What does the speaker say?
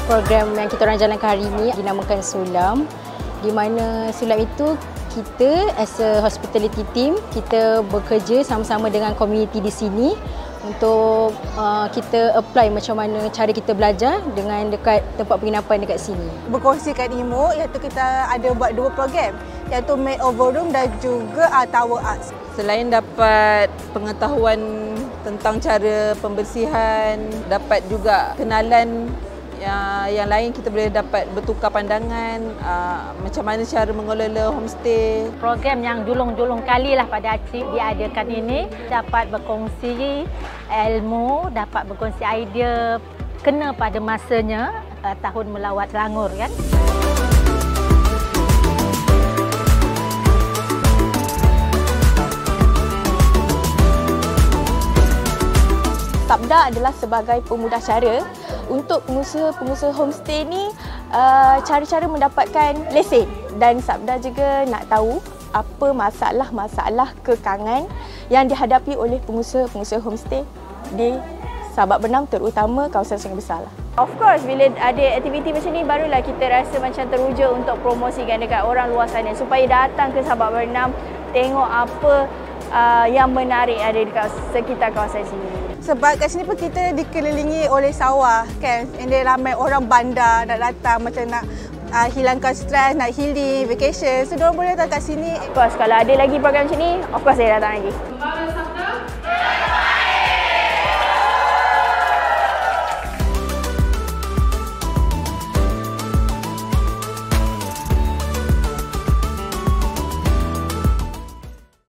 Program yang kita orang jalankan hari ini dinamakan Sulam, di mana Sulam itu kita as a hospitality team, kita bekerja sama-sama dengan community di sini untuk kita apply macam mana cara kita belajar dengan dekat tempat penginapan dekat sini. Berkongsikan ilmu, iaitu kita ada buat 2 program, iaitu Makeover Room dan juga Tower Arts. Selain dapat pengetahuan tentang cara pembersihan, dapat juga kenalan yang lain, kita boleh dapat bertukar pandangan macam mana cara mengelola homestay. Program yang julung-julung kali lah pada Acik diadakan ini, dapat berkongsi ilmu, dapat berkongsi idea kena pada masanya tahun melawat Selangor kan. Sabda adalah sebagai pemudah cara untuk pengusaha homestay ni cara-cara mendapatkan lesen, dan Sabda juga nak tahu apa masalah-masalah kekangan yang dihadapi oleh pengusaha homestay di Sabak Bernam, terutama kawasan Sungai Besar lah. Of course, bila ada aktiviti macam ni barulah kita rasa macam teruja untuk promosikan dekat orang luar sana supaya datang ke Sabak Bernam tengok apa yang menarik ada di sekitar kawasan sini. Sebab kat sini pun kita dikelilingi oleh sawah kan, and then ramai orang bandar nak datang macam nak hilangkan stres, nak healing, vacation. So, diorang boleh datang kat sini. Of course, kalau ada lagi program macam ni, of course saya datang lagi.